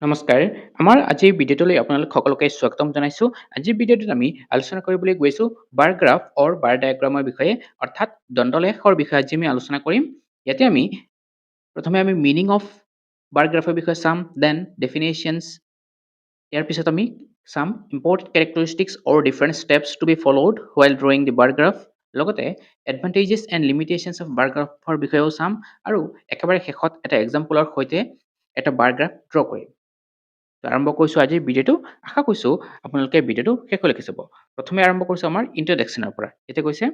নমস্কাৰ, আমাৰ আজিৰ ভিডিঅ'টোলৈ আপোনালোক সকলোকে স্বাগতম জনাইছোঁ। আজিৰ ভিডিঅ'টোত আমি আলোচনা কৰিবলৈ গৈছোঁ বাৰ গ্ৰাফ অৰ বাৰ ডায়েগ্ৰামৰ বিষয়ে, অৰ্থাৎ দণ্ডলেখৰ বিষয়ে আজি আমি আলোচনা কৰিম। ইয়াতে আমি প্ৰথমে মিনিং অফ বাৰ গ্ৰাফৰ বিষয়ে চাম, দেন ডেফিনেশ্যনছ, ইয়াৰ পিছত আমি চাম important characteristics or different steps to be followed while drawing the bar graph, লগতে এডভান্টেজেছ এণ্ড লিমিটেশ্যনছ অফ বাৰ গ্ৰাফৰ বিষয়েও চাম, আৰু একেবাৰে শেষত এটা এক্সাম্পলৰ সৈতে এটা বাৰ গ্ৰাফ ড্ৰ কৰিম। আৰম্ভ কৰিছোঁ আজিৰ ভিডিঅ'টো। আশা কৰিছোঁ আপোনালোকে ভিডিঅ'টো শেষলৈকে চাব। প্ৰথমে আৰম্ভ কৰিছোঁ আমাৰ ইন্ট্ৰডাকশ্যনৰ পৰা। এতিয়া কৈছে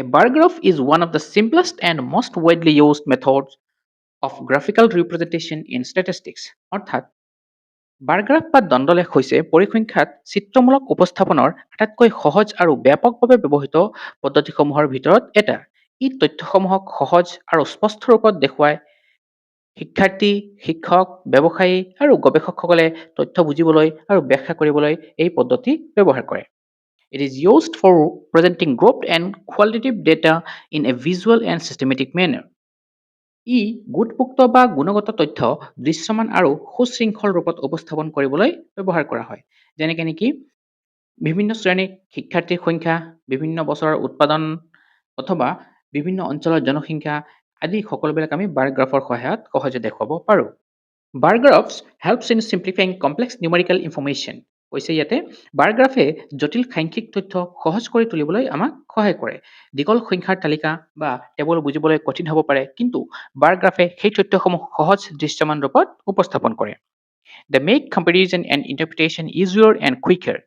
A bar graph is one of the simplest and most widely used methods of graphical representation in statistics. অৰ্থাৎ বাৰ গ্ৰাফ বা দণ্ডলেখ হৈছে পৰিসংখ্যাত চিত্ৰমূলক উপস্থাপনৰ আটাইতকৈ সহজ আৰু ব্যাপকভাৱে ব্যৱহৃত পদ্ধতিসমূহৰ ভিতৰত এটা। ই তথ্যসমূহক সহজ আৰু স্পষ্ট ৰূপত দেখুৱায়। শিক্ষাৰ্থী, শিক্ষক, ব্যৱসায়ী আৰু গৱেষকসকলে তথ্য বুজিবলৈ আৰু ব্যাখ্যা কৰিবলৈ এই পদ্ধতি ব্যৱহাৰ কৰে। It is used for presenting grouped and qualitative data in a visual and systematic manner. ই গোটভুক্ত বা গুণগত তথ্য দৃশ্যমান আৰু সুশৃংখল ৰূপত উপস্থাপন কৰিবলৈ ব্যৱহাৰ কৰা হয়। যেনেকৈ নেকি বিভিন্ন শ্ৰেণীৰ শিক্ষাৰ্থীৰ সংখ্যা, বিভিন্ন বছৰৰ উৎপাদন, অথবা বিভিন্ন অঞ্চলৰ জনসংখ্যা আদি সকলোবিলাক আমি বাৰ গ্ৰাফৰ সহায়ত সহজে দেখুৱাব পাৰোঁ। Bar graphs helps in simplifying complex numerical information. কৈছে ইয়াতে বাৰ গ্ৰাফে জটিল সাংখ্যিক তথ্য সহজ কৰি তুলিবলৈ আমাক সহায় কৰে। দীঘল সংখ্যাৰ তালিকা বা টেবুল বুজিবলৈ কঠিন হ'ব পাৰে, কিন্তু বাৰ গ্ৰাফে সেই তথ্যসমূহ সহজ দৃশ্যমান ৰূপত উপস্থাপন কৰে। They make comparison and interpretation easier and quicker.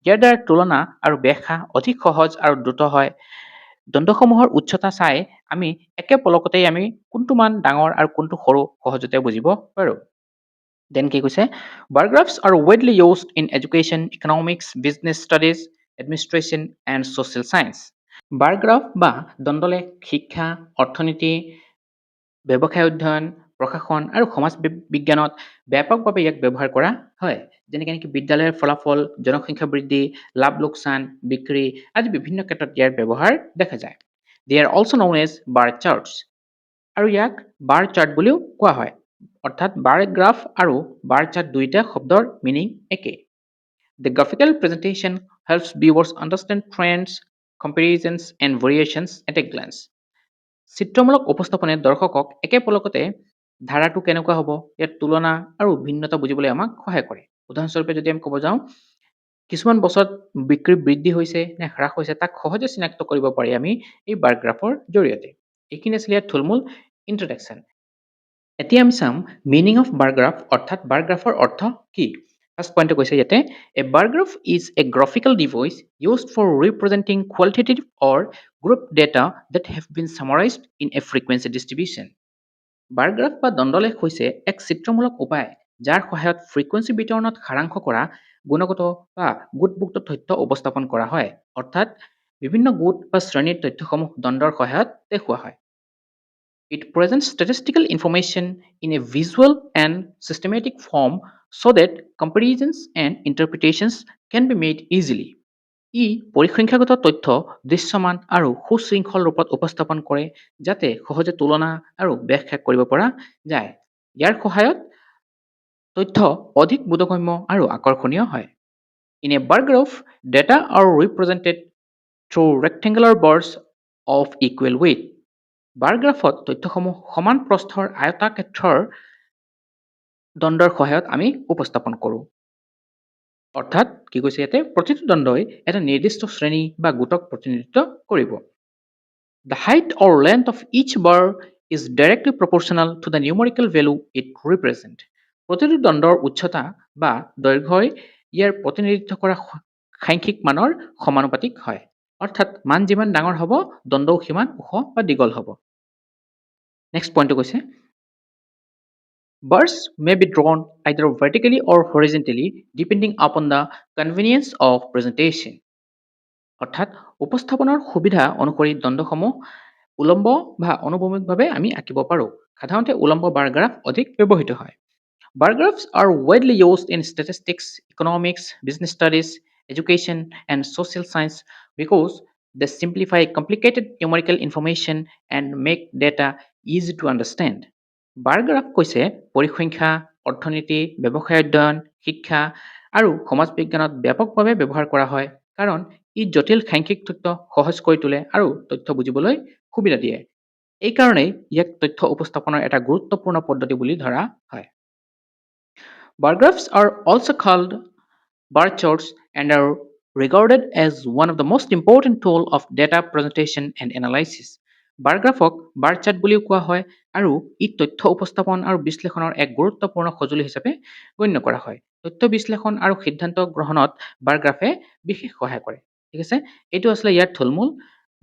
ইয়াৰ দ্বাৰা তুলনা আৰু ব্যাখ্যা অধিক সহজ আৰু দ্ৰুত হয়। দণ্ডসমূহৰ উচ্চতা চাই আমি একে পলকতেই আমি কোনটো মান ডাঙৰ আৰু কোনটো সৰু সহজতে বুজিব পাৰোঁ। দেন কি কৈছে, bar graphs are widely used in education, economics, business studies, administration and social science. Bar graph বা দণ্ডলেখ শিক্ষা, অৰ্থনীতি, ব্যৱসায় অধ্যয়ন, প্ৰশাসন আৰু সমাজ বিজ্ঞানত ব্যাপকভাৱে ইয়াক ব্যৱহাৰ কৰা হয়। যেনেকৈ নেকি বিদ্যালয়ৰ ফলাফল, জনসংখ্যা বৃদ্ধি, লাভ লোকচান, বিক্ৰী আদি বিভিন্ন ক্ষেত্ৰত ইয়াৰ ব্যৱহাৰ দেখা যায়। They are also known as bar charts, আৰু ইয়াক বাৰ চাৰ্ট বুলিও কোৱা হয়। অৰ্থাৎ বাৰ গ্ৰাফ আৰু বাৰ চাৰ্ট দুইটা শব্দৰ মিনিং একে। The graphical presentation helps viewers understand trends, comparisons and variations at a glance. চিত্ৰমূলক উপস্থাপনে দৰ্শকক একে পলকতে ধাৰাটো কেনেকুৱা হ'ব, ইয়াৰ তুলনা আৰু ভিন্নতা বুজিবলৈ আমাক সহায় কৰে। উদাহৰণস্বৰূপে যদি আমি ক'ব যাওঁ, কিছুমান বছৰত বিক্ৰী বৃদ্ধি হৈছে নে হ্ৰাস হৈছে তাক সহজে চিনাক্ত কৰিব পাৰি আমি এই বাৰ গ্ৰাফৰ জৰিয়তে। এইখিনি আছিলে ইয়াত থুলমূল ইন্ট্ৰডাকশ্যন। এতিয়া আমি চাম মিনিং অফ বাৰ গ্ৰাফ, অৰ্থাৎ বাৰ গ্ৰাফৰ অৰ্থ কি। ফাৰ্ষ্ট পইণ্টটো কৈছে ইয়াতে, a bar graph is a graphical device used for representing qualitative or group data that have been summarized in a frequency distribution. Bar graph বা দণ্ডলেখ হৈছে এক চিত্ৰমূলক উপায় যাৰ সহায়ত ফ্ৰিকুৱেঞ্চি বিতৰণত সাৰাংশ কৰা গুণগত বা গোটভুক্ত তথ্য উপস্থাপন কৰা হয়। অৰ্থাৎ বিভিন্ন গোট বা শ্ৰেণীৰ তথ্যসমূহ দণ্ডৰ সহায়ত দেখুওৱা হয়। It presents statistical information in a visual and systematic form so that comparisons and interpretations can be made easily. ই পৰিসংখ্যাগত তথ্য দৃশ্যমান আৰু সুশৃংখল ৰূপত উপস্থাপন কৰে যাতে সহজে তুলনা আৰু ব্যাখ্যা কৰিব পৰা যায়। ইয়াৰ সহায়ত তথ্য অধিক বোধগম্য আৰু আকৰ্ষণীয় হয়। In a bar graph, data are represented through rectangular bars of equal width. বাৰ গ্ৰাফত তথ্যসমূহ সমান প্ৰস্থৰ আয়তাক্ষেত্ৰৰ দণ্ডৰ সহায়ত আমি উপস্থাপন কৰোঁ। অৰ্থাৎ কি কৈছে ইয়াতে, প্ৰতিটো দণ্ডই এটা নিৰ্দিষ্ট শ্ৰেণী বা গোটক প্ৰতিনিধিত্ব কৰিব। The height or length of each bar is directly proportional to the numerical value it represents. প্ৰতিটো দণ্ডৰ উচ্চতা বা দৈৰ্ঘ্যই ইয়াৰ প্ৰতিনিধিত্ব কৰা সাংখ্যিক মানৰ সমানুপাতিক হয়। অৰ্থাৎ মান যিমান ডাঙৰ হ'ব দণ্ডও সিমান ওখ বা দীঘল হ'ব। নেক্সট পইণ্টটো কৈছে, bars may be drawn either vertically or horizontally depending upon the convenience of presentation. অৰ্থাৎ উপস্থাপনৰ সুবিধা অনুসৰি দণ্ডসমূহ উলম্ব বা অনুভূমিকভাৱে আমি আঁকিব পাৰোঁ। সাধাৰণতে উলম্ব বাৰ গ্ৰাফ অধিক ব্যৱহৃত হয়। Bar graphs are widely used in statistics, economics, business studies, education, and social science because they simplify complicated numerical information and make data easy to understand. Bar graph কৈছে পৰিসংখ্যা, অৰ্থনীতি, ব্যৱসায় অধ্যয়ন, শিক্ষা আৰু সমাজ বিজ্ঞানত ব্যাপকভাৱে ব্যৱহাৰ কৰা হয় কাৰণ ই জটিল সাংখ্যিক তথ্য সহজ কৰি তোলে আৰু তথ্য বুজিবলৈ সুবিধা দিয়ে। এই কাৰণেই ইয়াক তথ্য উপস্থাপনৰ এটা গুৰুত্বপূৰ্ণ পদ্ধতি বুলি ধৰা হয়। Bar graphs are also called bar charts and are regarded as one of the most important tool of data presentation and analysis. Bar গ্ৰাফক বাৰ চাৰ্ট বুলিও কোৱা হয় আৰু ই তথ্য উপস্থাপন আৰু বিশ্লেষণৰ এক গুৰুত্বপূৰ্ণ সঁজুলি হিচাপে গণ্য কৰা হয়। তথ্য বিশ্লেষণ আৰু সিদ্ধান্ত গ্ৰহণত বাৰ গ্ৰাফে বিশেষ সহায় কৰে। ঠিক আছে, এইটো আছিলে ইয়াৰ থুলমূল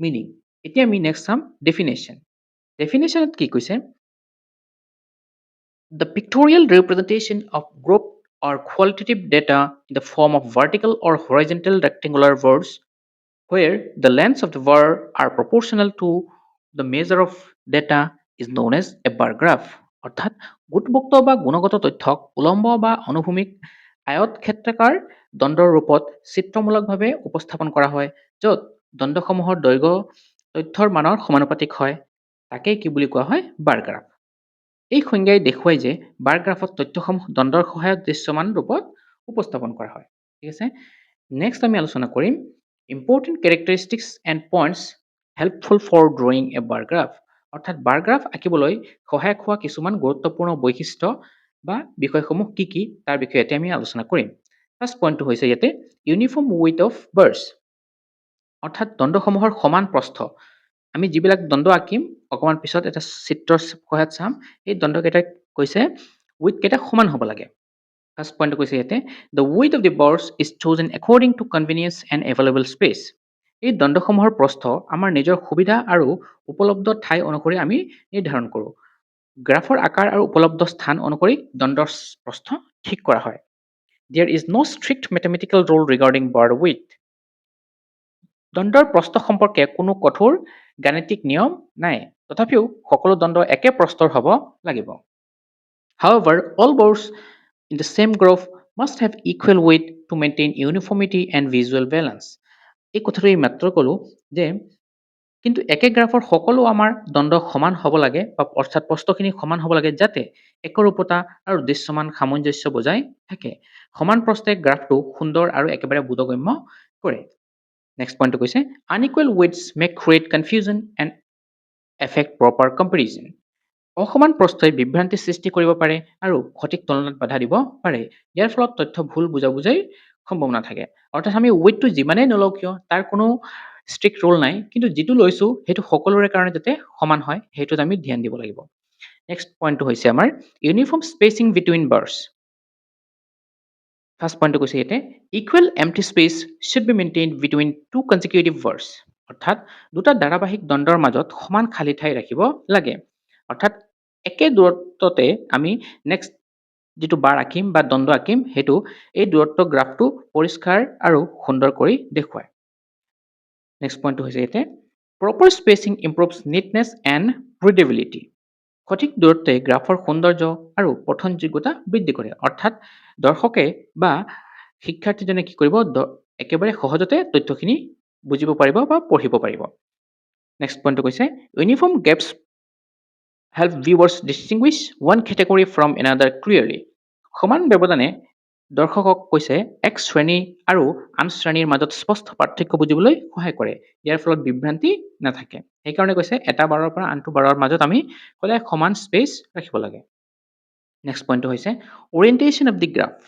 মিনিং। এতিয়া আমি নেক্সট চাম ডেফিনেশ্যন। ডেফিনেশ্যনত কি কৈছে? The pictorial representation of grouped or qualitative data in the form of vertical or horizontal rectangular words where the lengths of the word are proportional to the measure of data is known as a bar graph. অৰ্থাৎ গোটভুক্ত বা গুণগত তথ্যক উলম্ব বা অনুভূমিক আয়তক্ষেত্ৰাকাৰ দণ্ডৰ ৰূপত চিত্ৰমূলকভাৱে উপস্থাপন কৰা হয় য'ত দণ্ডসমূহৰ দৈৰ্ঘ্য তথ্যৰ মানৰ সমানুপাতিক হয়। তাকেই কি বুলি কোৱা হয়? বাৰ গ্ৰাফ। এই সংজ্ঞাই দেখুৱাই যে বাৰ গ্ৰাফত তথ্যসমূহ দণ্ডৰ সহায়ত দৃশ্যমান ৰূপত উপস্থাপন কৰা হয়। ঠিক আছে, নেক্সট আমি আলোচনা কৰিম important characteristics and points helpful for drawing a bar graph. অৰ্থাৎ বাৰ গ্ৰাফ আঁকিবলৈ সহায়ক হোৱা কিছুমান গুৰুত্বপূৰ্ণ বৈশিষ্ট্য বা বিষয়সমূহ কি কি তাৰ বিষয়ে এতিয়া আমি আলোচনা কৰিম। ফাৰ্ষ্ট পইণ্টটো হৈছে ইয়াতে ইউনিফৰ্ম উইথ অফ বাৰ্ছ, অৰ্থাৎ দণ্ডসমূহৰ সমান প্ৰস্থ। আমি যিবিলাক দণ্ড আঁকিম অকণমান পিছত এটা চিত্ৰৰ সহায়ত চাম, এই দণ্ডকেইটা কৈছে উইথকেইটা সমান হ'ব লাগে। ফাৰ্ষ্ট পইণ্টটো কৈছে ইয়াতে the width of the bars is chosen according to convenience and available space. এই দণ্ডসমূহৰ প্ৰস্থ আমাৰ নিজৰ সুবিধা আৰু উপলব্ধ ঠাই অনুসৰি আমি নিৰ্ধাৰণ কৰোঁ। গ্ৰাফৰ আকাৰ আৰু উপলব্ধ স্থান অনুসৰি দণ্ডৰ প্ৰস্থ ঠিক কৰা হয়। There is no strict mathematical rule regarding bar width. দণ্ডৰ প্ৰস্থ সম্পৰ্কে কোনো কঠোৰ গাণিতিক নিয়ম নাই, তথাপিও সকলো দণ্ড একে প্ৰস্থৰ হ'ব লাগিব। However, all bars in the same graph must have equal weight to maintain uniformity and visual balance. এই কথাটো এই মাত্ৰ ক'লোঁ যে কিন্তু একে গ্ৰাফৰ সকলো আমাৰ দণ্ড সমান হ'ব লাগে বা অৰ্থাৎ প্ৰস্থখিনি সমান হ'ব লাগে যাতে একৰূপতা আৰু দৃশ্যমান সামঞ্জস্য বজাই থাকে। সমান প্ৰস্থে গ্ৰাফটো সুন্দৰ আৰু একেবাৰে বোধগম্য কৰে। নেক্সট পইণ্টটো কৈছে unequal widths may create confusion and affect proper comparison. অসমান প্ৰস্থই বিভ্ৰান্তি সৃষ্টি কৰিব পাৰে আৰু সঠিক তুলনাত বাধা দিব পাৰে। ইয়াৰ ফলত তথ্য ভুল বুজাবুজিৰ সম্ভাৱনা থাকে। অৰ্থাৎ আমি উইথটো যিমানেই নলওঁ কিয় তাৰ কোনো ষ্ট্ৰিক্ট ৰুল নাই, কিন্তু যিটো লৈছোঁ সেইটো সকলোৰে কাৰণে যাতে সমান হয় সেইটোত আমি ধ্যান দিব লাগিব। নেক্সট পইণ্টটো হৈছে আমাৰ uniform spacing between bars. First পইণ্টটো কৈছে ইয়াতে equal empty space should be maintain between two consecutive bars. অৰ্থাৎ দুটা ধাৰাবাহিক দণ্ডৰ মাজত সমান খালী ঠাই ৰাখিব লাগে। অৰ্থাৎ একে দূৰত্বতে আমি নেক্সট যিটো বাৰ আঁকিম বা দণ্ড আঁকিম সেইটো এই দূৰত্ব গ্ৰাফটো পৰিষ্কাৰ আৰু সুন্দৰ কৰি দেখুৱায়। নেক্সট পইণ্টটো হৈছে ইয়াতে প্ৰপাৰ স্পেচিং ইম্প্ৰুভছ নিটনেছ এণ্ড ৰিডেবিলিটি। সঠিক দূৰত্বে গ্ৰাফৰ সৌন্দৰ্য আৰু পঠনযোগ্যতা বৃদ্ধি কৰে। অৰ্থাৎ দৰ্শকে বা শিক্ষাৰ্থীজনে কি কৰিব একেবাৰে সহজতে তথ্যখিনি বুজিব পাৰিব বা পঢ়িব পাৰিব। নেক্সট পইণ্টটো কৈছে uniform gaps help viewers distinguish one category from another clearly. সমান ব্যৱধানে দৰ্শকক কৈছে এক শ্ৰেণী আৰু আন শ্ৰেণীৰ মাজত স্পষ্ট পাৰ্থক্য বুজিবলৈ সহায় কৰে। ইয়াৰ ফলত বিভ্ৰান্তি নাথাকে। সেইকাৰণে কৈছে এটা বাৰৰ পৰা আনটো বাৰৰ মাজত আমি সদায় সমান স্পেচ ৰাখিব লাগে। নেক্সট পইণ্টটো হৈছে orientation of the graph.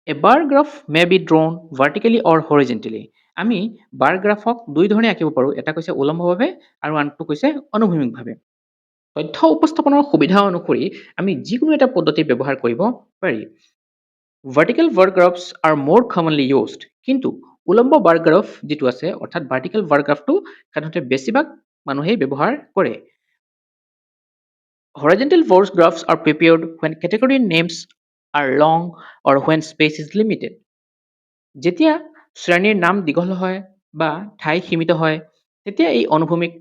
A bar graph may be drawn vertically or horizontally. আমি বাৰ গ্ৰাফক দুই ধৰণে আঁকিব পাৰোঁ। এটা কৈছে উলম্বভাৱে আৰু আনটো কৈছে অনুভূমিকভাৱে। তথ্য উপস্থাপনৰ সুবিধা অনুসৰি আমি যিকোনো এটা পদ্ধতি ব্যৱহাৰ কৰিব পাৰি। ভাৰ্টিকেল বাৰ গ্ৰাফছ আৰ মোৰ কমনলি ইউজড, কিন্তু উলম্ব বাৰ গ্ৰাফ যিটো আছে অৰ্থাৎ ভাৰ্টিকেল বাৰ গ্ৰাফটো সাধাৰণতে বেছিভাগ মানুহেই ব্যৱহাৰ কৰে। Horizontal bar graphs are prepared when category names are long or when space is limited. যেতিয়া শ্ৰেণীৰ নাম দীঘল হয় বা ঠাই সীমিত হয় তেতিয়া এই অনুভূমিক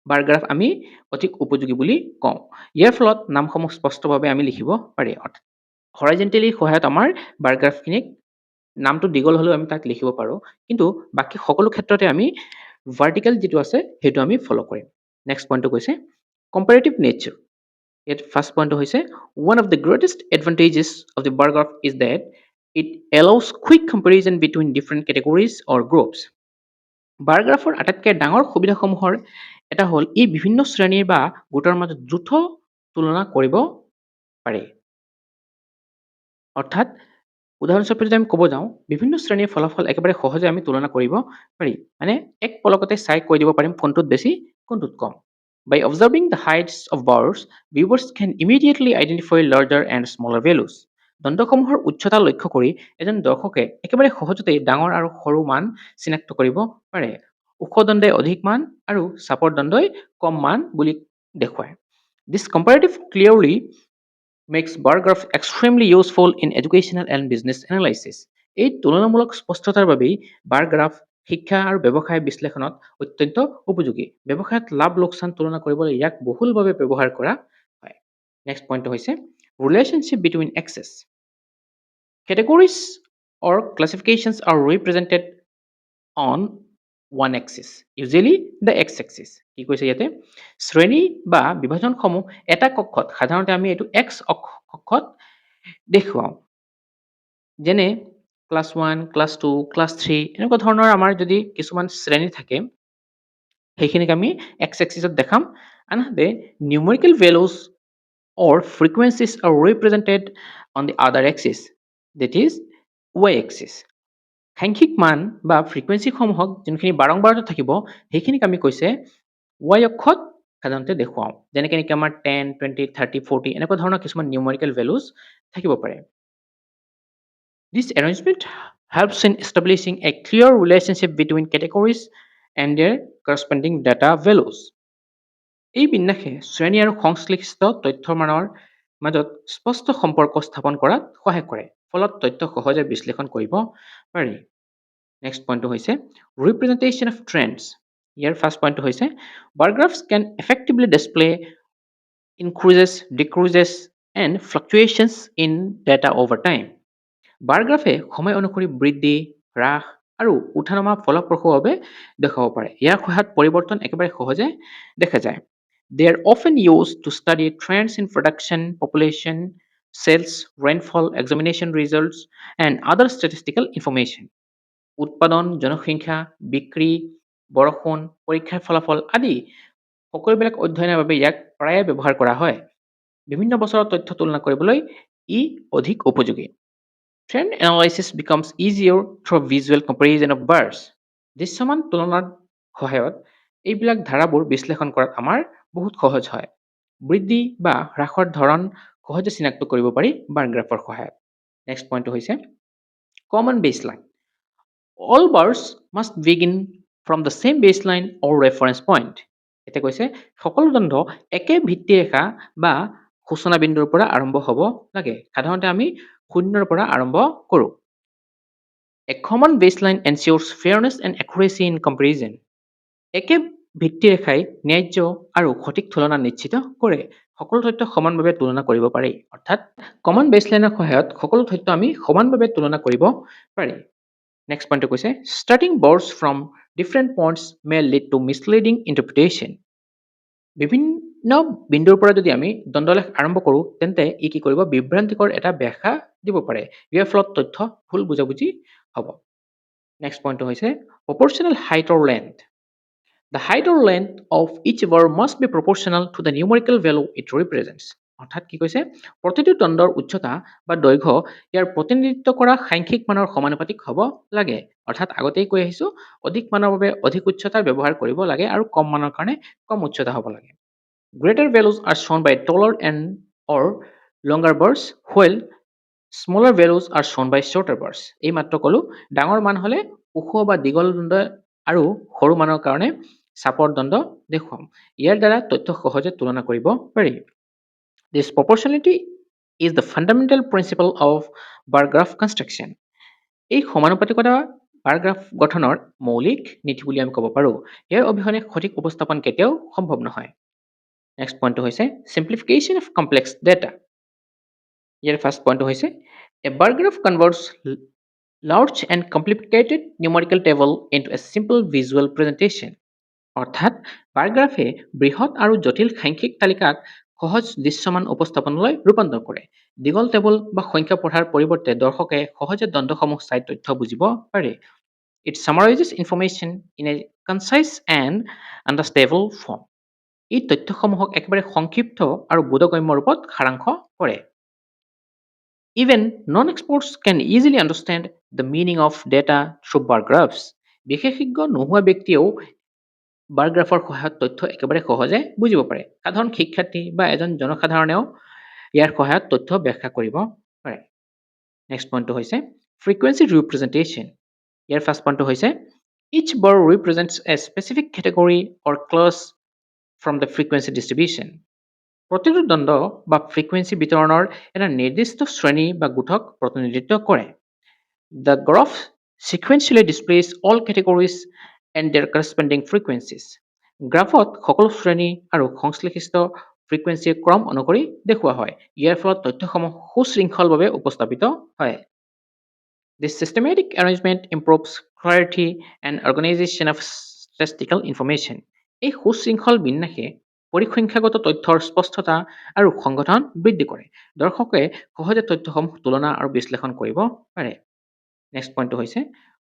বাৰ গ্ৰাফ আমি অধিক উপযোগী বুলি কওঁ। ইয়াৰ ফলত নামসমূহ স্পষ্টভাৱে আমি লিখিব পাৰি। অৰ্থাৎ হৰাইজেণ্টেলি সহায়ত আমাৰ বাৰ গ্ৰাফখিনিক নামটো দীঘল হ'লেও আমি তাক লিখিব পাৰোঁ, কিন্তু বাকী সকলো ক্ষেত্ৰতে আমি ভাৰ্টিকেল যিটো আছে সেইটো আমি ফ'ল' কৰিম। নেক্সট পইণ্টটো কৈছে কম্পেৰেটিভ নেচাৰ। ইয়াত ফাৰ্ষ্ট পইণ্টটো হৈছে one of the greatest advantages of the bar graph is that it allows quick comparison between different categories or groups. বাৰ গ্ৰাফৰ আটাইতকৈ ডাঙৰ সুবিধাসমূহৰ এটা হ'ল ই বিভিন্ন শ্ৰেণীৰ বা গোটৰ মাজত দ্ৰুত তুলনা কৰিব পাৰি। অৰ্থাৎ উদাহৰণস্বৰূপে যদি আমি ক'ব যাওঁ বিভিন্ন শ্ৰেণীৰ ফলাফল একেবাৰে সহজে আমি তুলনা কৰিব পাৰি, মানে এক পলকতে চাই কৈ দিব পাৰিম কোনটোত বেছি কোনটোত কম। By observing the heights of bars, viewers can immediately identify larger and smaller values. দণ্ডসমূহৰ উচ্চতা লক্ষ্য কৰি এজন দৰ্শকে একেবাৰে সহজতেই ডাঙৰ আৰু সৰু মান চিনাক্ত কৰিব পাৰে। ওখ দণ্ডই অধিক মান আৰু চাপৰ দণ্ডই কম মান বুলি দেখুৱায়। This comparative clearly makes bar graph extremely useful in educational and business analysis. এই তুলনামূলক স্পষ্টতাৰ বাবেই বাৰ গ্ৰাফ শিক্ষা আৰু ব্যৱসায় বিশ্লেষণত অত্যন্ত উপযোগী। ব্যৱসায়ত লাভ লোকচান তুলনা কৰিবলৈ ইয়াক বহুলভাৱে ব্যৱহাৰ কৰা হয়। নেক্সট পইণ্টটো হৈছে relationship between axes. Categories or classifications are represented on one axis, usually the x-axis. কি কৈছে ইয়াতে শ্ৰেণী বা বিভাজনসমূহ এটা কক্ষত সাধাৰণতে আমি এইটো x কক্ষত দেখুৱাওঁ। যেনে ক্লাছ 1, ক্লাছ 2, ক্লাছ 3 এনেকুৱা ধৰণৰ আমাৰ যদি কিছুমান শ্ৰেণী থাকে সেইখিনিক আমি x-axisত দেখাম। আনহাতে numerical values or frequencies are represented on the other axis, that is y-axis. সাংখ্যিক মান বা ফ্ৰিকুৱেঞ্চিসমূহক যোনখিনি বাৰম্বাৰতা থাকিব সেইখিনিক আমি কৈছে y অক্ষত সাধাৰণতে দেখুৱাওঁ। যেনেকৈ নেকি আমাৰ 10, 20, 30, 40 এনেকুৱা ধৰণৰ কিছুমান নিউমেৰিকেল ভেলুজ থাকিব পাৰে। This arrangement helps in establishing a clear relationship between categories and their corresponding data values. এই বিন্যাসে শ্ৰেণী আৰু সংশ্লিষ্ট তথ্যৰ মানৰ মাজত স্পষ্ট সম্পৰ্ক স্থাপন কৰাত সহায় কৰে, ফলত তথ্য সহজে বিশ্লেষণ কৰিব পাৰি। নেক্সট পইণ্টটো হৈছে ৰিপ্ৰেজেণ্টেশ্যন অফ ট্ৰেণ্ডছ। ইয়াৰ ফাৰ্ষ্ট পইণ্টটো হৈছে bar graphs can effectively display increases, decreases and fluctuations in data over time. Bar গ্ৰাফে সময় অনুসৰি বৃদ্ধি, হ্ৰাস আৰু উঠানমা ফলপ্ৰসূভাৱে দেখাব পাৰে। ইয়াৰ সহায়ত পৰিৱৰ্তন একেবাৰে সহজে দেখা যায়। They are often used to study trends in production, population, sales, rainfall, examination results, and other statistical information. উৎপাদন, জনসংখ্যা, বিক্ৰী, বৰষুণ, পৰীক্ষাৰ ফলাফল আদি সকলোবিলাক অধ্যয়নৰ বাবে ইয়াক প্ৰায়ে ব্যৱহাৰ কৰা হয়। বিভিন্ন বছৰৰ তথ্য তুলনা কৰিবলৈ ই অধিক উপযোগী। Trend analysis becomes easier through visual comparison of bars. দৃশ্যমান তুলনাৰ সহায়ত এইবিলাক ধাৰাবোৰ বিশ্লেষণ কৰাত আমাৰ বহুত সহজ হয়। বৃদ্ধি বা হ্ৰাসৰ ধৰণ সহজে চিনাক্ত কৰিব পাৰি বাৰ গ্ৰাফৰ সহায়ত। নেক্সট পইণ্টটো হৈছে common বেছলাইন। All bars must begin from the same baseline or reference point. এতিয়া কৈছে সকলো দণ্ড একে ভিত্তিৰেখা বা সূচনা বিন্দুৰ পৰা আৰম্ভ হ'ব লাগে। সাধাৰণতে আমি শূন্যৰ পৰা আৰম্ভ কৰোঁ। A common baseline ensures fairness and accuracy in comparison. একে ভিত্তিৰেখাই ন্যায্য আৰু সঠিক তুলনা নিশ্চিত কৰে। সকলো তথ্য সমানভাৱে তুলনা কৰিব পাৰি। অৰ্থাৎ কমন বেছলাইনৰ সহায়ত সকলো তথ্য আমি সমানভাৱে তুলনা কৰিব পাৰি। নেক্সট পইণ্টটো কৈছে starting bars from different points may lead to misleading interpretation. বিভিন্ন বিন্দুৰ পৰা যদি আমি দণ্ডলেখ আৰম্ভ কৰোঁ তেন্তে ই কি কৰিব বিভ্ৰান্তিকৰ এটা ব্যাখ্যা দিব পাৰে। ইয়াৰ ফলত তথ্য ভুল বুজাবুজি হ'ব। নেক্সট পইণ্টটো হৈছে proportional height or length. The height or length of each bar must be proportional to the numerical value it represents. অৰ্থাৎ কি কৈছে প্ৰতিটো দণ্ডৰ উচ্চতা বা দৈৰ্ঘ্য ইয়াৰ প্ৰতিনিধিত্ব কৰা সাংখ্যিক মানৰ সমানুপাতিক হ'ব লাগে। অৰ্থাৎ আগতেই কৈ আহিছোঁ অধিক মানৰ বাবে অধিক উচ্চতাৰ ব্যৱহাৰ কৰিব লাগে আৰু কম মানৰ কাৰণে কম উচ্চতা হ'ব লাগে। Greater values are shown by taller and or longer bars while smaller values are shown by shorter bars. এই মাত্ৰ ক'লো ডাঙৰ মান হ'লে ওখ বা দীঘল দণ্ড আৰু সৰু মানৰ কাৰণে চাপৰ দণ্ড দেখুৱাম। ইয়াৰ দ্বাৰা তথ্য সহজে তুলনা কৰিব পাৰি। This proportionality is the fundamental principle of bar graph construction. এই সমানুপাতিকতা বাৰ গ্ৰাফ গঠনৰ মৌলিক নীতি বুলি আমি ক'ব পাৰোঁ। ইয়াৰ অবিহনে সঠিক উপস্থাপন কেতিয়াও সম্ভৱ নহয়। নেক্সট পইণ্টটো হৈছে simplification of complex data. Year first পইণ্টটো হৈছে a bar graph converts large and complicated numerical table into a simple visual presentation. অৰ্থাৎ বাৰ গ্ৰাফে বৃহৎ আৰু জটিল সাংখ্যিক তালিকাক সহজ দৃশ্যমান উপস্থাপনলৈ ৰূপান্তৰ কৰে। দীঘল টেবুল বা সংখ্যা পঢ়াৰ পৰিৱৰ্তে দৰ্শকে সহজে দ্বন্দ্বসমূহ চাই তথ্য বুজিব পাৰে। It summarizes information in a concise and understandable form. এই তথ্যসমূহক একেবাৰে সংক্ষিপ্ত আৰু বোধগম্য ৰূপত সাৰাংশ কৰে। Even non-experts can easily understand the meaning of data through bar graphs. বিশেষজ্ঞ নোহোৱা ব্যক্তিয়েও বাৰ গ্ৰাফৰ সহায়ত তথ্য একেবাৰে সহজে বুজিব পাৰে। সাধাৰণ শিক্ষাৰ্থী বা এজন জনসাধাৰণেও ইয়াৰ সহায়ত তথ্য ব্যাখ্যা কৰিব পাৰে। নেক্সট পইণ্টটো হৈছে ফ্ৰিকুৱেঞ্চি ৰিপ্ৰেজেণ্টেশ্যন। ইয়াৰ ফাৰ্ষ্ট পইণ্টটো হৈছে each bar represents a specific category or class from the frequency distribution. প্ৰতিটো দণ্ড বা ফ্ৰিকুৱেঞ্চি বিতৰণৰ এটা নিৰ্দিষ্ট শ্ৰেণী বা গোটক প্ৰতিনিধিত্ব কৰে। The graph sequentially displays all categories and their corresponding frequencies. গ্ৰাফত সকলো শ্ৰেণী আৰু সংশ্লিষ্ট ফ্ৰিকুৱেঞ্চিৰ ক্ৰম অনুসৰি দেখুওৱা হয়। ইয়াৰ ফলত তথ্যসমূহ সুশৃংখলভাৱে উপস্থাপিত হয়। This systematic arrangement improves clarity and organization of statistical information. এই সুশৃংখল বিন্যাসে পৰিসংখ্যাগত তথ্যৰ স্পষ্টতা আৰু সংগঠন বৃদ্ধি কৰে। দৰ্শকে সহজে তথ্যসমূহ তুলনা আৰু বিশ্লেষণ কৰিব পাৰে। নেক্সট পইণ্টটো হৈছে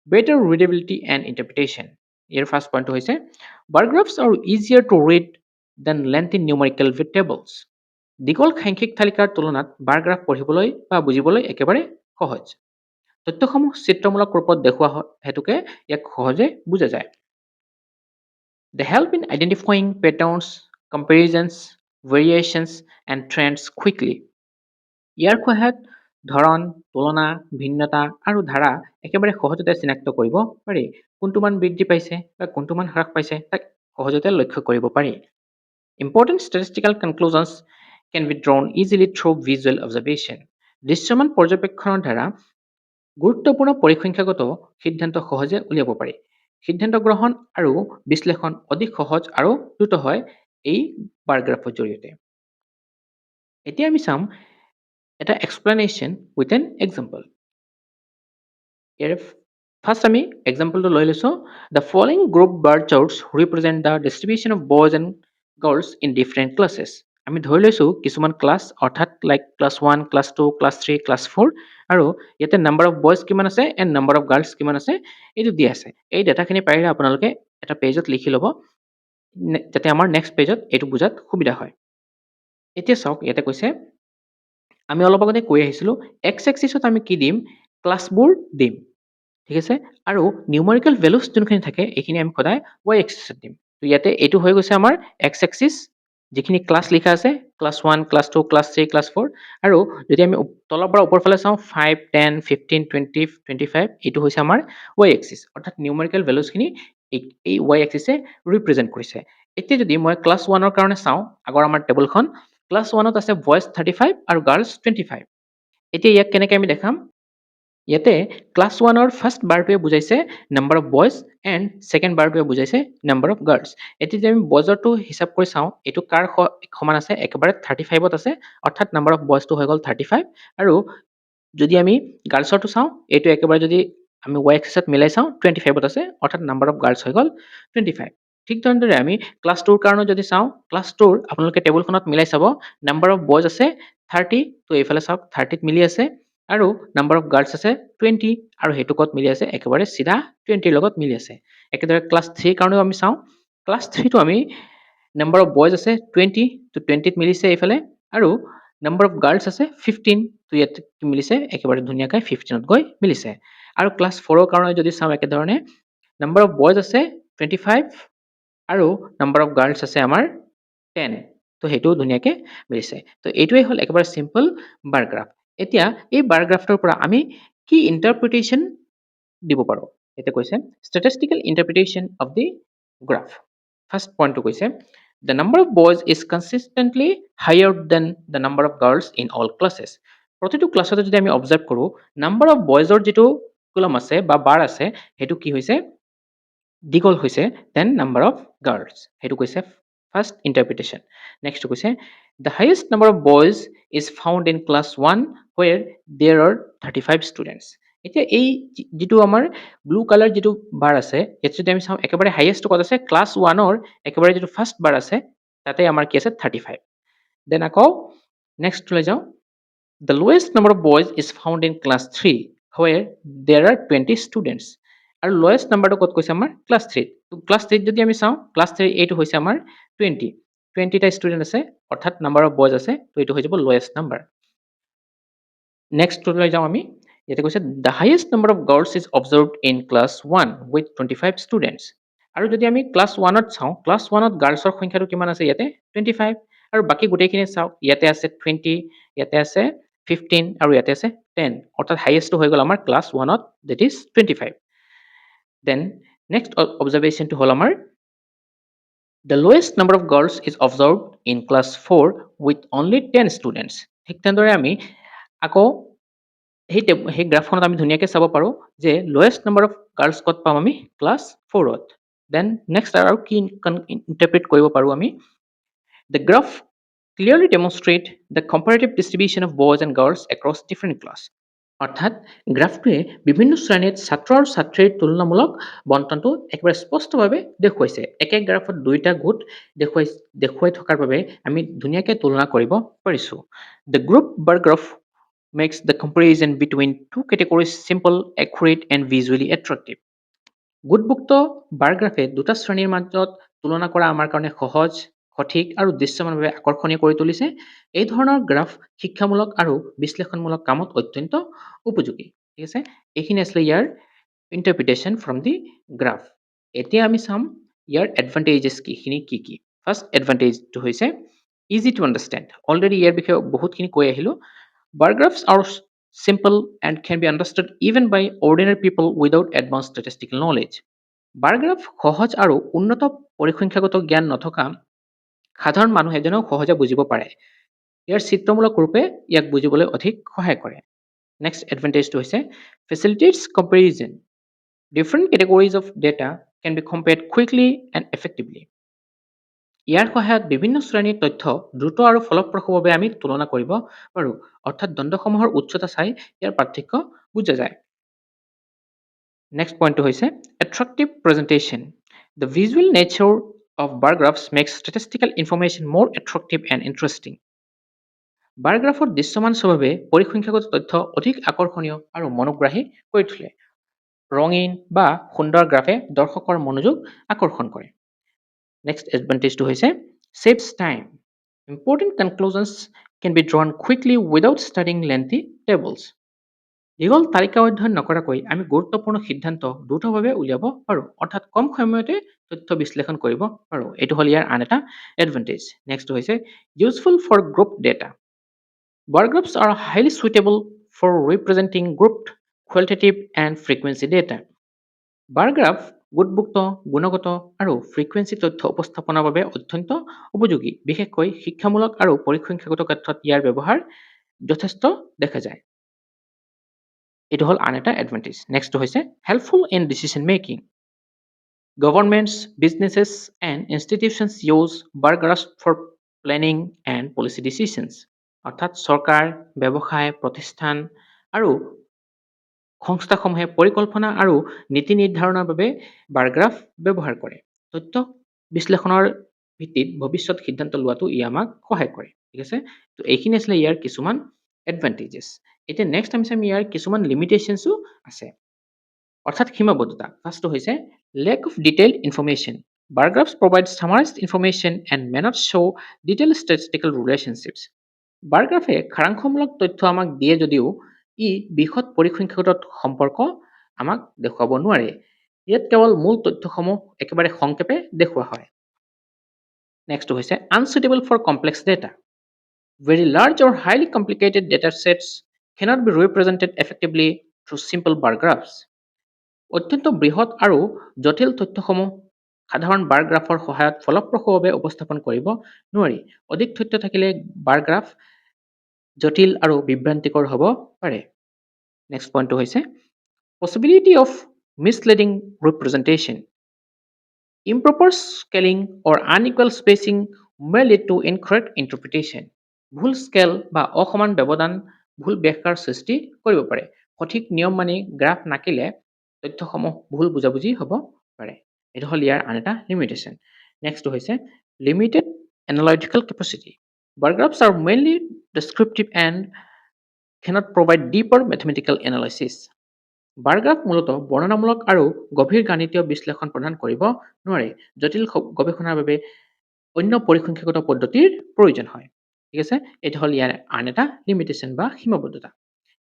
better readability and interpretation. Year first পইণ্টটো হৈছে bar graphs are easier to read than lengthy numerical tables. দীঘল সাংখ্যিক তালিকাৰ তুলনাত বাৰ গ্ৰাফ পঢ়িবলৈ বা বুজিবলৈ একেবাৰে সহজ। তথ্যসমূহ চিত্ৰমূলক ৰূপত দেখুওৱা হেতুকে ইয়াক সহজে বুজা যায়। They help in identifying patterns, comparisons, variations, and trends quickly. ইয়াৰ সহায়ত ধৰণ, তুলনা, ভিন্নতা আৰু ধাৰা একেবাৰে সহজতে চিনাক্ত কৰিব পাৰি। কোনটো মান বৃদ্ধি পাইছে বা কোনটো মান হ্ৰাস পাইছে তাক সহজতে লক্ষ্য কৰিব পাৰি। Important statistical conclusions can be drawn easily through visual observation. দৃশ্যমান পৰ্যবেক্ষণৰ দ্বাৰা গুৰুত্বপূৰ্ণ পৰিসংখ্যাগত সিদ্ধান্ত সহজে উলিয়াব পাৰি। সিদ্ধান্ত গ্ৰহণ আৰু বিশ্লেষণ অধিক সহজ আৰু দ্ৰুত হয় এই বাৰ গ্ৰাফৰ জৰিয়তে। এতিয়া আমি চাম এটা explanation with an example. Year first আমি এক্সাম্পলটো লৈ লৈছোঁ। The following group bar charts represent the distribution of boys and girls in different classes. আমি ধৰি লৈছোঁ কিছুমান ক্লাছ অৰ্থাৎ like class 1, class 2, class 3, class 4 আৰু ইয়াতে নাম্বাৰ অফ বয়জ কিমান আছে এণ্ড নাম্বাৰ অফ গাৰ্লছ কিমান আছে এইটো দিয়া আছে। এই ডাটাখিনি পাৰিলে আপোনালোকে এটা পেজত লিখি ল'ব যাতে আমাৰ নেক্সট পেজত এইটো বুজাত সুবিধা হয়। এতিয়া চাওক ইয়াতে কৈছে আমি অলপ আগতে কৈ আহিছিলোঁ এক্স এক্সিছত আমি কি দিম ক্লাছবোৰ দিম, ঠিক আছে, আৰু নিউমেৰিকেল ভেলুজ যোনখিনি থাকে এইখিনি আমি সদায় ৱাই এক্সিছত দিম। তো ইয়াতে এইটো হৈ গৈছে আমাৰ এক্স এক্সিছ যিখিনি ক্লাছ লিখা আছে ক্লাছ 1, ক্লাছ 2, ক্লাছ 3, ক্লাছ 4 আৰু যদি আমি তলৰ পৰা ওপৰ ফালে চাওঁ 5, 10, 15, 20, 25 এইটো হৈছে আমাৰ ৱাই এক্সিছ অৰ্থাৎ নিউমেৰিকেল ভেলুজখিনি এই ৱাই এক্সিছে ৰিপ্ৰেজেণ্ট কৰিছে। এতিয়া যদি মই ক্লাছ 1ৰ কাৰণে চাওঁ আগৰ আমাৰ টেবুলখন ক্লাছ 1ত আছে বয়জ 35 আৰু গাৰ্লছ 25। এতিয়া ইয়াক কেনেকৈ আমি দেখাম ইয়াতে ক্লাছ 1ৰ ফাৰ্ষ্ট বাৰটোৱে বুজাইছে number of boys and second বাৰটোৱে বুজাইছে নাম্বাৰ অফ গাৰ্লছ। এতিয়া যদি আমি বয়জৰটো হিচাপ কৰি চাওঁ এইটো কাৰ সমান আছে একেবাৰে 35ত আছে অৰ্থাৎ নাম্বাৰ অফ বয়জটো হৈ গ'ল 35 আৰু যদি আমি গাৰ্লছৰটো চাওঁ এইটো একেবাৰে যদি আমি ৱাই এক্সিছত মিলাই চাওঁ 25ত আছে অৰ্থাৎ নাম্বাৰ অফ গাৰ্লছ হৈ গ'ল 25। ঠিক তেনেদৰে আমি ক্লাছ 2ৰ কাৰণে যদি চাওঁ ক্লাছ 2ৰ আপোনালোকে টেবুলখনত মিলাই চাব নাম্বাৰ অফ বয়জ আছে 30 তো এইফালে চাওক 30ত মিলি আছে আৰু নাম্বাৰ অফ গাৰ্লছ আছে 20 আৰু সেইটো ক'ত মিলি আছে একেবাৰে চিধা 20ৰ লগত মিলি আছে। একেদৰে ক্লাছ 3ৰ কাৰণেও আমি চাওঁ ক্লাছ 3টো আমি নাম্বাৰ অফ বয়জ আছে 20 তো 20ত মিলিছে এইফালে আৰু নাম্বাৰ অফ গাৰ্লছ আছে 15 তো ইয়াত মিলিছে একেবাৰে ধুনীয়াকৈ 15ত গৈ মিলিছে। আৰু ক্লাছ 4ৰ কাৰণে যদি চাওঁ একেধৰণে নাম্বাৰ অফ বয়জ আছে 25 আৰু নাম্বাৰ অফ গাৰ্লছ আছে আমাৰ 10 তো সেইটোও ধুনীয়াকৈ মিলিছে। তো এইটোৱে হ'ল একেবাৰে চিম্পল বাৰ গ্ৰাফ। এতিয়া এই বাৰ গ্ৰাফটোৰ পৰা আমি কি ইণ্টাৰপ্ৰিটেশ্যন দিব পাৰোঁ এতিয়া কৈছে statistical interpretation of the graph. First পইণ্টটো কৈছে the number of boys is consistently higher than the number of girls in all classes. প্ৰতিটো ক্লাছতে যদি আমি অবজাৰ্ভ কৰোঁ নাম্বাৰ অফ বয়জৰ যিটো কলম আছে বা বাৰ আছে সেইটো কি হৈছে দীঘল হৈছে দেন নাম্বাৰ অফ গাৰ্লছ সেইটো কৈছে ফাৰ্ষ্ট ইণ্টাৰপ্ৰিটেশ্যন। নেক্সট কৈছে the highest number of boys is found in class 1 where there are 35 students. এতিয়া এই যিটো আমাৰ ব্লু কালাৰ যিটো বাৰ আছে ইয়াত যদি আমি চাওঁ একেবাৰে হাইয়েষ্ট ক'ত আছে ক্লাছ 1ৰ একেবাৰে যিটো ফাৰ্ষ্ট বাৰ আছে তাতে আমাৰ কি আছে 35। দেন আকৌ নেক্সটলৈ যাওঁ। The lowest number of boys is found in class 3 where there are 20 students. আৰু lowest numberটো ক'ত কৈছে আমাৰ ক্লাছ 3। ক্লাছ 3 যদি আমি চাওঁ ক্লাছ 3 এইটো হৈছে আমাৰ 20টা ষ্টুডেণ্ট আছে অৰ্থাৎ নাম্বাৰ অফ বয়জ আছে তো এইটো হৈ যাব lowest number। নেক্সটলৈ যাওঁ আমি। ইয়াতে কৈছে the highest number of girls is observed in class 1 with 25 students। আৰু যদি আমি ক্লাছ 1ত চাওঁ ক্লাছ 1ত গাৰ্লছৰ সংখ্যাটো কিমান আছে ইয়াতে 25 আৰু বাকী গোটেইখিনি চাওক ইয়াতে আছে 20 ইয়াতে আছে 15 আৰু ইয়াতে আছে 10 অৰ্থাৎ হাইয়েষ্টটো হৈ গ'ল আমাৰ ক্লাছ 1ত that is 25। দেন নেক্সট অবজাৰভেশ্যনটো হ'ল আমাৰ the lowest number of girls is observed in class 4 with only 10 students। ঠিক তেনেদৰে আমি আকৌ সেই গ্ৰাফখনত আমি ধুনীয়াকৈ চাব পাৰোঁ যে lowest number of girls ক'ত পাম আমি ক্লাছ 4ত। দেন নেক্সট আৰু কি ইণ্টাৰপ্ৰেট কৰিব পাৰোঁ আমি the graph clearly demonstrate the comparative distribution of boys and girls across different class। অৰ্থাৎ গ্ৰাফটোৱে বিভিন্ন শ্ৰেণীত ছাত্ৰ আৰু ছাত্ৰীৰ তুলনামূলক বণ্টনটো একেবাৰে স্পষ্টভাৱে দেখুৱাইছে। একে গ্ৰাফত দুইটা গোট দেখুৱাই থকাৰ বাবে আমি ধুনীয়াকৈ তুলনা কৰিব পাৰিছোঁ। The group bar graph makes the comparison between two categories simple, accurate and visually attractive। গোটভুক্ত বাৰ গ্ৰাফে দুটা শ্ৰেণীৰ মাজত তুলনা কৰা আমাৰ কাৰণে সহজ সঠিক আৰু দৃশ্যমানভাৱে আকৰ্ষণীয় কৰি তুলিছে। এই ধৰণৰ গ্ৰাফ শিক্ষামূলক আৰু বিশ্লেষণমূলক কামত অত্যন্ত উপযোগী। ঠিক আছে, এইখিনি আছিলে ইয়াৰ ইণ্টাৰপ্ৰিটেশ্যন ফ্ৰম দি গ্ৰাফ। এতিয়া আমি চাম ইয়াৰ এডভান্টেজেছ কি কি। ফাৰ্ষ্ট এডভান্টেজটো হৈছে ইজি টু আণ্ডাৰষ্টেণ্ড। অলৰেডি ইয়াৰ বিষয়ে বহুতখিনি কৈ আহিলোঁ। বাৰ গ্ৰাফছ R simple and can be understood even by ordinary people without advanced statistical knowledge। Bar graph সহজ আৰু উন্নত পৰিসংখ্যাগত জ্ঞান নথকা সাধাৰণ মানুহে যেন সহজে বুজিব পাৰে। ইয়াৰ চিত্ৰমূলক ৰূপে ইয়াক বুজিবলৈ অধিক সহায় কৰে। নেক্সট এডভান্টেজটো হৈছে facilitates comparison। Different categories of data can be compared quickly and effectively। ইয়াৰ সহায়ত বিভিন্ন শ্ৰেণীৰ তথ্য দ্ৰুত আৰু ফলপ্ৰসূভাৱে আমি তুলনা কৰিব পাৰোঁ। অৰ্থাৎ দণ্ডসমূহৰ উচ্চতা চাই ইয়াৰ পাৰ্থক্য বুজা যায়। নেক্সট পইণ্টটো হৈছে attractive presentation। The visual nature of bar graphs makes statistical information more attractive and interesting। বাৰ গ্ৰাফৰ দৃশ্যমান স্বভাৱে পৰিসংখ্যাগত তথ্য অধিক আকৰ্ষণীয় আৰু মনোগ্ৰাহী কৰি তোলে। ৰঙীন বা সুন্দৰ গ্ৰাফে দৰ্শকৰ মনোযোগ আকৰ্ষণ কৰে। নেক্সট এডভান্টেজটো হৈছে saves time। Important conclusions can be drawn quickly without studying lengthy tables। দীঘল তালিকা অধ্যয়ন নকৰাকৈ আমি গুৰুত্বপূৰ্ণ সিদ্ধান্ত দ্ৰুতভাৱে উলিয়াব পাৰোঁ। অৰ্থাৎ কম সময়তে তথ্য বিশ্লেষণ কৰিব পাৰোঁ। এইটো হ'ল ইয়াৰ আন এটা এডভান্টেজ। নেক্সট হৈছে useful for group data. Bar graphs are highly suitable for representing grouped, qualitative and frequency data। Bar graph গোটভুক্ত গুণগত আৰু ফ্ৰিকুৱেঞ্চি তথ্য উপস্থাপনৰ বাবে অত্যন্ত উপযোগী। বিশেষকৈ শিক্ষামূলক আৰু পৰিসংখ্যাগত ক্ষেত্ৰত ইয়াৰ ব্যৱহাৰ যথেষ্ট দেখা যায়। এইটো হ'ল আন এটা এডভান্টেজ। নেক্সট হৈছে helpful in decision making. Governments, businesses and institutions use bar graphs for planning and policy decisions। অৰ্থাৎ চৰকাৰ, ব্যৱসায়, প্ৰতিষ্ঠান আৰু সংস্থাসমূহে পৰিকল্পনা আৰু নীতি নিৰ্ধাৰণৰ বাবে বাৰ গ্ৰাফ ব্যৱহাৰ কৰে। তথ্য বিশ্লেষণৰ ভিত্তিত ভৱিষ্যত সিদ্ধান্ত লোৱাটো ই আমাক সহায় কৰে। ঠিক আছে, তো এইখিনি আছিলে ইয়াৰ কিছুমান এডভান্টেজেছ। এতিয়া নেক্সট আমি চাম ইয়াৰ কিছুমান লিমিটেশ্যনছো আছে, অৰ্থাৎ সীমাবদ্ধতা। ফাৰ্ষ্টটো হৈছে lack of detailed information। Bar graphs provide summarized information and may not show detailed statistical relationships। বাৰ গ্ৰাফে সাৰাংশমূলক তথ্য আমাক দিয়ে যদিও ই বিশদ পৰিসংখ্যাগত সম্পৰ্ক আমাক দেখুৱাব নোৱাৰে। ইয়াত কেৱল মূল তথ্যসমূহ একেবাৰে সংক্ষেপে দেখুওৱা হয়। নেক্সটটো হৈছে unsuitable for complex data। Very large or highly complicated data sets cannot be represented effectively through simple bar graphs। অত্যন্ত বৃহৎ আৰু জটিল তথ্যসমূহ সাধাৰণ বাৰ গ্ৰাফৰ সহায়ত ফলপ্ৰসূভাৱে উপস্থাপন কৰিব নোৱাৰি। অধিক তথ্য থাকিলে বাৰ গ্ৰাফ জটিল আৰু বিভ্ৰান্তিকৰ হ'ব পাৰে। নেক্সট পইণ্টটো হৈছে possibility of misleading representation। Improper scaling or unequal spacing may lead to incorrect interpretation। ভুল স্কেল বা অসমান ব্যৱধান ভুল ব্যাখ্যাৰ সৃষ্টি কৰিব পাৰে। সঠিক নিয়ম মানি গ্ৰাফ নাকিলে তথ্যসমূহ ভুল বুজাবুজি হ'ব পাৰে। এইটো হ'ল ইয়াৰ আন এটা লিমিটেশ্যন। নেক্সটটো হৈছে limited analytical capacity. Bar graphs are mainly descriptive and cannot provide deeper mathematical analysis. Bar graph মূলতঃ বৰ্ণনামূলক আৰু গভীৰ গাণিতীয় বিশ্লেষণ প্ৰদান কৰিব নোৱাৰে। জটিল গৱেষণাৰ বাবে অন্য পৰিসংখ্যাগত পদ্ধতিৰ প্ৰয়োজন হয়। ঠিক আছে, এইটো হ'ল ইয়াৰ আন এটা লিমিটেশ্যন বা সীমাবদ্ধতা।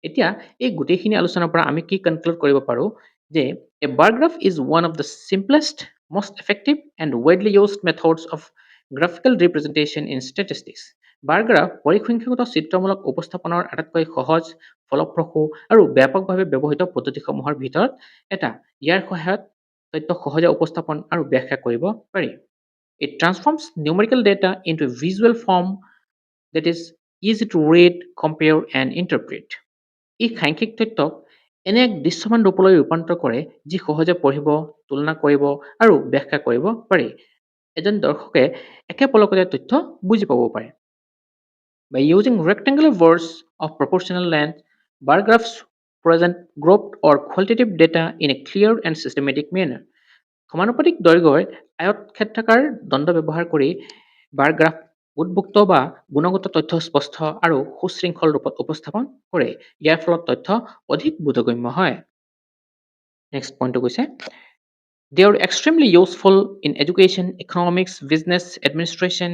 এতিয়া এই গোটেইখিনি আলোচনাৰ পৰা আমি কি কনক্লুড কৰিব পাৰোঁ যে a bar graph is one of the simplest, most effective and widely used methods of graphical representation in statistics. Bar graph পৰিসংখ্যাগত চিত্ৰমূলক উপস্থাপনৰ আটাইতকৈ সহজ, ফলপ্ৰসূ আৰু ব্যাপকভাৱে ব্যৱহৃত পদ্ধতিসমূহৰ ভিতৰত এটা। ইয়াৰ সহায়ত তথ্য সহজে উপস্থাপন আৰু ব্যাখ্যা কৰিব পাৰি। It transforms numerical data into a visual form that is easy to read, compare and interpret. ই সাংখ্যিক তথ্যক এনে এক দৃশ্যমান ৰূপলৈ ৰূপান্তৰ কৰে যি সহজে পঢ়িব, তুলনা কৰিব আৰু ব্যাখ্যা কৰিব পাৰি। এজন দৰ্শকে একে পলকতে তথ্য বুজি পাব পাৰে। By using rectangular bars of proportional length, bar graphs present grouped or qualitative data in a clear and systematic manner. সমানুপাতিক দৈৰ্ঘ্যৰ আয়তক্ষেত্ৰাকাৰ দণ্ড ব্যৱহাৰ কৰি বাৰ গ্ৰাফ উদ্ভুক্ত বা গুণগত তথ্য স্পষ্ট আৰু সুশৃংখল ৰূপত উপস্থাপন কৰে। ইয়াৰ ফলত তথ্য অধিক বোধগম্য হয়। নেক্সট পইণ্টটো কৈছে, they are extremely useful in education, economics, business, administration,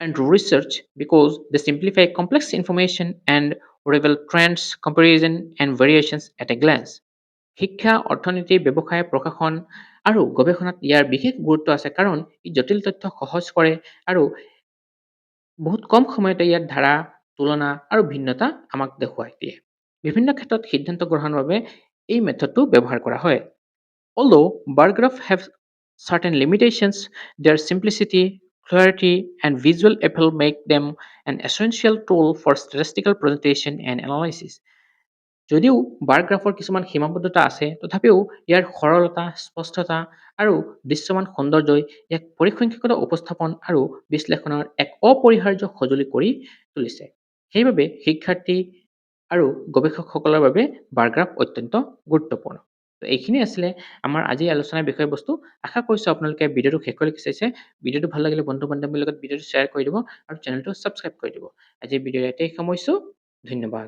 and research because they simplify complex information and reveal trends, comparison, and variations at a glance. শিক্ষা, অৰ্থনীতি, ব্যৱসায়, প্ৰশাসন আৰু গৱেষণাত ইয়াৰ বিশেষ গুৰুত্ব আছে কাৰণ ই জটিল তথ্য সহজ কৰে আৰু বহুত কম সময়তে ইয়াৰ ধাৰা, তুলনা আৰু ভিন্নতা আমাক দেখুৱাই দিয়ে। বিভিন্ন ক্ষেত্ৰত সিদ্ধান্ত গ্ৰহণৰ বাবে এই মেথডটো ব্যৱহাৰ কৰা হয়। Although bar graphs have certain limitations, their simplicity, clarity, and visual appeal make them an essential tool for statistical presentation and analysis. যদিও বাৰ গ্ৰাফৰ কিছুমান সীমাবদ্ধতা আছে, তথাপিও ইয়াৰ সৰলতা, স্পষ্টতা আৰু দৃশ্যমান সৌন্দৰ্যই ইয়াক পৰিসংখ্যাগত উপস্থাপন আৰু বিশ্লেষণৰ এক অপৰিহাৰ্য সঁজুলি কৰি তুলিছে। সেইবাবে শিক্ষাৰ্থী আৰু গৱেষকসকলৰ বাবে বাৰ গ্ৰাফ অত্যন্ত গুৰুত্বপূৰ্ণ। তো এইখিনি আছিলে আমাৰ আজি আলোচনাৰ বিষয়বস্তু। আশা কৰিছোঁ আপোনালোকে ভিডিঅ'টো শেষলৈকে চাইছে। ভিডিঅ'টো ভাল লাগিলে বন্ধু বান্ধৱীৰ লগত ভিডিঅ'টো শ্বেয়াৰ কৰি দিব আৰু চেনেলটো ছাবস্ক্ৰাইব কৰি দিব। আজি ভিডিঅ' ইয়াতেই সামৰিছোঁ। ধন্যবাদ।